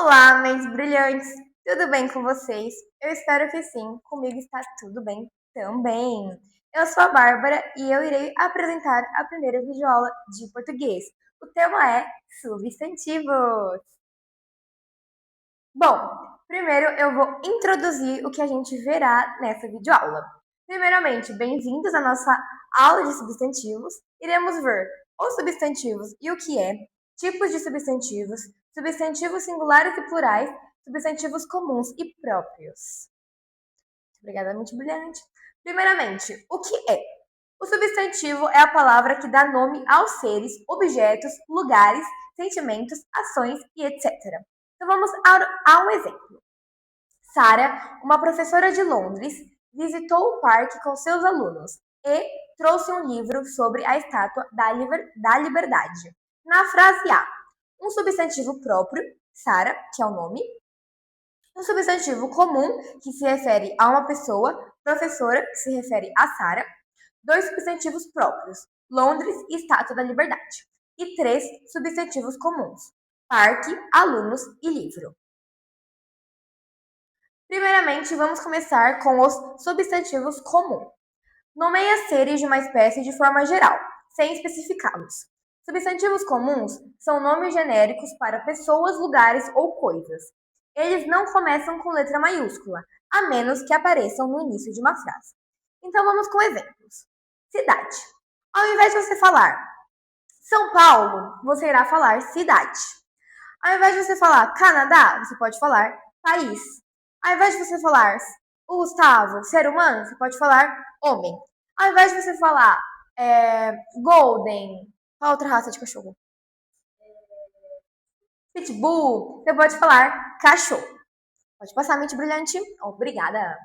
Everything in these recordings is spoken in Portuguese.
Olá, mentes brilhantes! Tudo bem com vocês? Eu espero que sim, comigo está tudo bem também. Eu sou a Bárbara e eu irei apresentar a primeira videoaula de português. O tema é substantivos. Bom, primeiro eu vou introduzir o que a gente verá nessa videoaula. Primeiramente, bem-vindos à nossa aula de substantivos. Iremos ver os substantivos e o que é, tipos de substantivos, substantivos singulares e plurais, substantivos comuns e próprios. Obrigada, mente brilhante. Primeiramente, o que é? O substantivo é a palavra que dá nome aos seres, objetos, lugares, sentimentos, ações e etc. Então vamos a um exemplo. Sara, uma professora de Londres, visitou o parque com seus alunos e trouxe um livro sobre a Estátua da Liberdade. Na frase A, um substantivo próprio, Sara, que é o nome, um substantivo comum, que se refere a uma pessoa, professora, que se refere a Sara, dois substantivos próprios, Londres e Estátua da Liberdade, e três substantivos comuns, parque, alunos e livro. Primeiramente, vamos começar com os substantivos comuns. Nomeia seres de uma espécie de forma geral, sem especificá-los. Substantivos comuns são nomes genéricos para pessoas, lugares ou coisas. Eles não começam com letra maiúscula, a menos que apareçam no início de uma frase. Então vamos com exemplos. Cidade. Ao invés de você falar São Paulo, você irá falar cidade. Ao invés de você falar Canadá, você pode falar país. Ao invés de você falar o Gustavo, ser humano, você pode falar homem. Ao invés de você falar Golden, qual outra raça de cachorro? Pitbull, você pode falar cachorro. Pode passar, mente brilhante. Obrigada.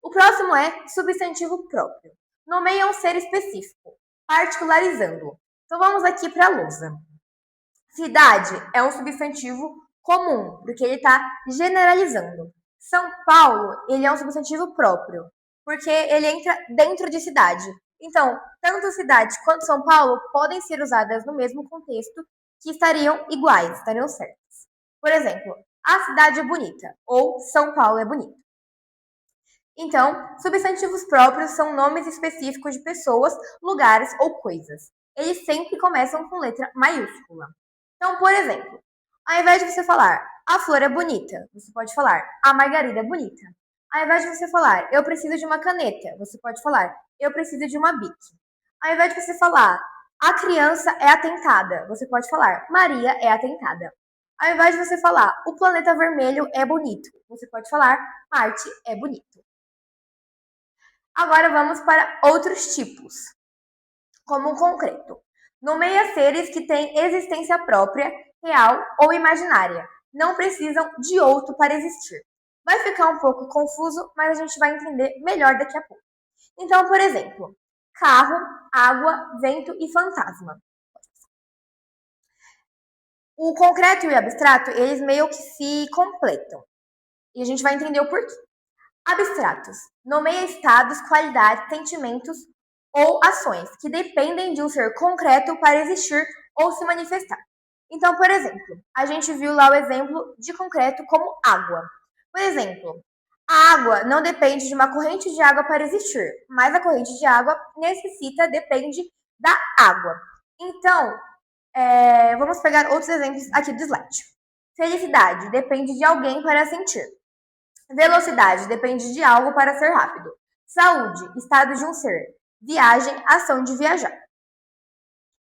O próximo é substantivo próprio. Nomeia um ser específico, particularizando. Então vamos aqui para a lousa. Cidade é um substantivo comum, porque ele está generalizando. São Paulo, ele é um substantivo próprio, porque ele entra dentro de cidade. Então, tanto cidade quanto São Paulo podem ser usadas no mesmo contexto, que estariam iguais, estariam certas. Por exemplo, a cidade é bonita, ou São Paulo é bonito. Então, substantivos próprios são nomes específicos de pessoas, lugares ou coisas. Eles sempre começam com letra maiúscula. Então, por exemplo, ao invés de você falar a flor é bonita, você pode falar a margarida é bonita. Ao invés de você falar eu preciso de uma caneta, você pode falar eu preciso de uma bic. Ao invés de você falar a criança é atentada, você pode falar Maria é atentada. Ao invés de você falar o planeta vermelho é bonito, você pode falar Marte é bonito. Agora vamos para outros tipos, como o concreto. Nomeia seres que têm existência própria, real ou imaginária. Não precisam de outro para existir. Vai ficar um pouco confuso, mas a gente vai entender melhor daqui a pouco. Então, por exemplo, carro, água, vento e fantasma. O concreto e o abstrato, eles meio que se completam. E a gente vai entender o porquê. Abstratos. Nomeia estados, qualidades, sentimentos ou ações que dependem de um ser concreto para existir ou se manifestar. Então, por exemplo, a gente viu lá o exemplo de concreto como água. Por exemplo, a água não depende de uma corrente de água para existir, mas a corrente de água depende da água. Então, vamos pegar outros exemplos aqui do slide. Felicidade depende de alguém para sentir. Velocidade depende de algo para ser rápido. Saúde, estado de um ser. Viagem, ação de viajar.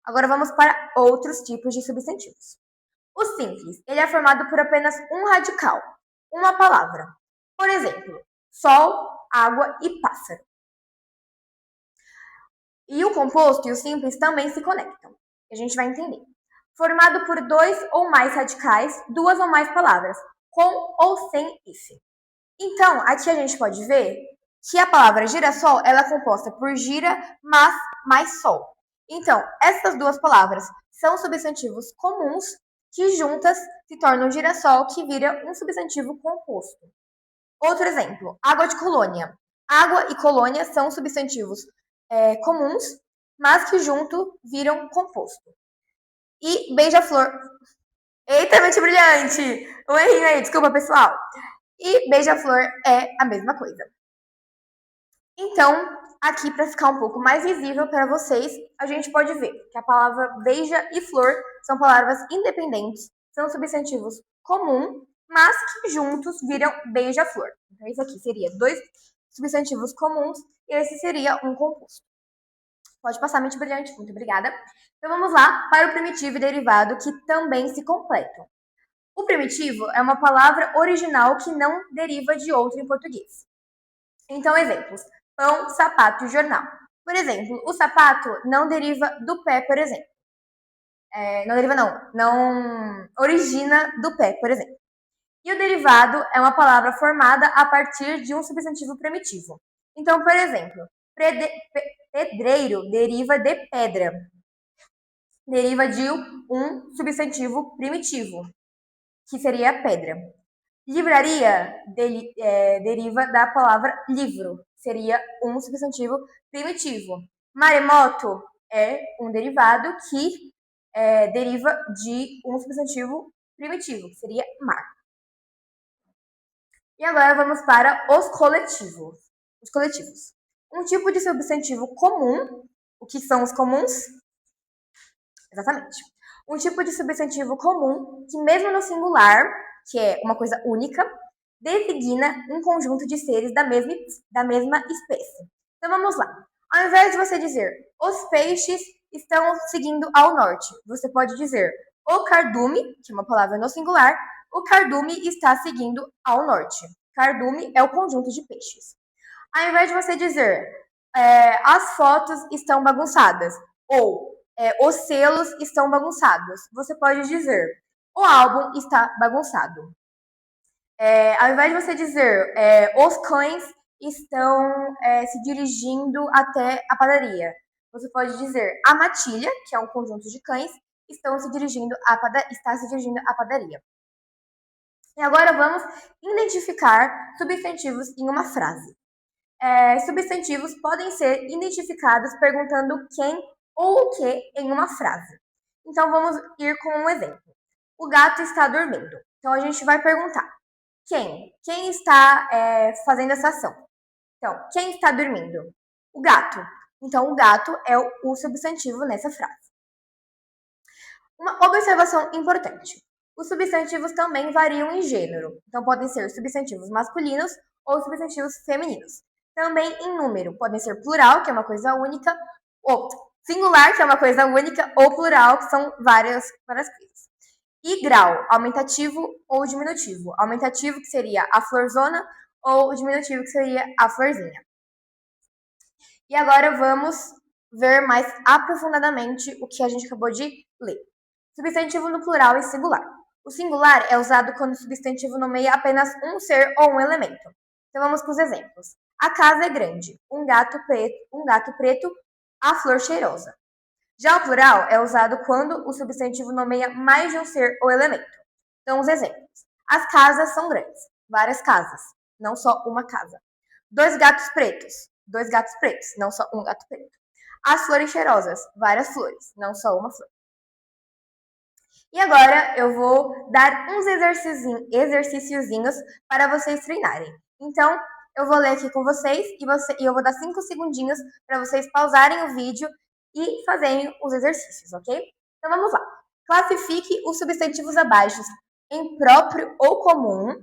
Agora vamos para outros tipos de substantivos. O simples, ele é formado por apenas um radical, uma palavra. Por exemplo, sol, água e pássaro. E o composto e o simples também se conectam. A gente vai entender. Formado por dois ou mais radicais, duas ou mais palavras, com ou sem hífen. Então, aqui a gente pode ver que a palavra girassol ela é composta por gira, mas, mais sol. Então, essas duas palavras são substantivos comuns que juntas se tornam girassol, que vira um substantivo composto. Outro exemplo, água de colônia. Água e colônia são substantivos comuns, mas que junto viram composto. E beija-flor Eita, mente brilhante! Um errinho aí, desculpa, pessoal. E beija-flor é a mesma coisa. Então, aqui para ficar um pouco mais visível para vocês, a gente pode ver que a palavra beija e flor são palavras independentes, são substantivos comuns, mas que juntos viram beija-flor. Então, isso aqui seria dois substantivos comuns e esse seria um composto. Pode passar, mente brilhante, muito obrigada. Então, vamos lá para o primitivo e derivado que também se completam. O primitivo é uma palavra original que não deriva de outra em português. Então, exemplos: pão, sapato e jornal. Por exemplo, o sapato não deriva do pé, por exemplo. Não deriva não origina do pé, por exemplo. E o derivado é uma palavra formada a partir de um substantivo primitivo. Então, por exemplo, pedreiro deriva de pedra. Deriva de um substantivo primitivo, que seria pedra. Livraria deriva da palavra livro, seria um substantivo primitivo. Maremoto é um derivado que deriva de um substantivo primitivo, que seria mar. E agora vamos para os coletivos. Os coletivos. Um tipo de substantivo comum. O que são os comuns? Exatamente. Um tipo de substantivo comum que, mesmo no singular, que é uma coisa única, designa um conjunto de seres da mesma espécie. Então vamos lá. Ao invés de você dizer os peixes estão seguindo ao norte, você pode dizer o cardume, que é uma palavra no singular, o cardume está seguindo ao norte. Cardume é o conjunto de peixes. Ao invés de você dizer as fotos estão bagunçadas ou os selos estão bagunçados, você pode dizer o álbum está bagunçado. Ao invés de você dizer os cães estão se dirigindo até a padaria, você pode dizer a matilha, que é um conjunto de cães, está se dirigindo à padaria. E agora vamos identificar substantivos em uma frase. Substantivos podem ser identificados perguntando quem ou o que em uma frase. Então vamos ir com um exemplo. O gato está dormindo. Então a gente vai perguntar quem? Quem está fazendo essa ação? Então, quem está dormindo? O gato. Então o gato é o substantivo nessa frase. Uma observação importante. Os substantivos também variam em gênero. Então podem ser substantivos masculinos ou substantivos femininos. Também em número, podem ser plural, que é uma coisa única, ou singular, que é uma coisa única, ou plural, que são várias coisas. E grau, aumentativo ou diminutivo. Aumentativo, que seria a florzona, ou diminutivo, que seria a florzinha. E agora vamos ver mais aprofundadamente o que a gente acabou de ler. Substantivo no plural e singular. O singular é usado quando o substantivo nomeia apenas um ser ou um elemento. Então vamos para os exemplos. A casa é grande, um gato preto, a flor cheirosa. Já o plural é usado quando o substantivo nomeia mais de um ser ou elemento. Então os exemplos. As casas são grandes, várias casas, não só uma casa. Dois gatos pretos, não só um gato preto. As flores cheirosas, várias flores, não só uma flor. E agora eu vou dar uns exercíciozinhos para vocês treinarem. Então, eu vou ler aqui com vocês e eu vou dar 5 segundinhos para vocês pausarem o vídeo e fazerem os exercícios, ok? Então vamos lá. Classifique os substantivos abaixo em próprio ou comum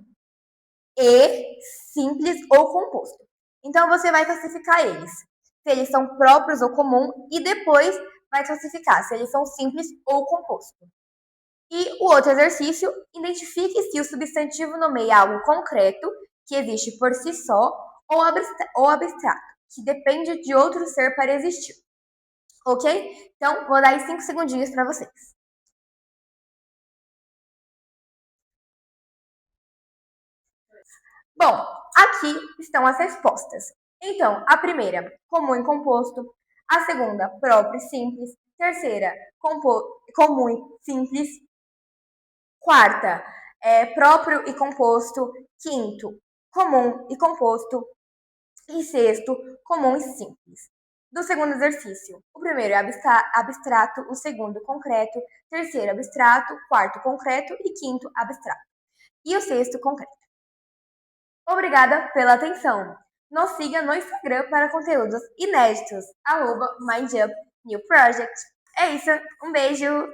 e simples ou composto. Então você vai classificar eles, se eles são próprios ou comum, e depois vai classificar se eles são simples ou composto. E o outro exercício, identifique se o substantivo nomeia algo concreto, que existe por si só, ou abstrato, que depende de outro ser para existir. Ok? Então, vou dar aí 5 segundinhos para vocês. Bom, aqui estão as respostas. Então, a primeira, comum e composto. A segunda, próprio e simples. Terceira, comum e simples. Quarta, próprio e composto. Quinto, comum e composto. E sexto, comum e simples. do segundo exercício. O primeiro é abstrato, o segundo concreto, terceiro abstrato, quarto concreto e quinto abstrato. E o sexto concreto. Obrigada pela atenção. Nos siga no Instagram para conteúdos inéditos, @MindUpNewProject. É isso, um beijo!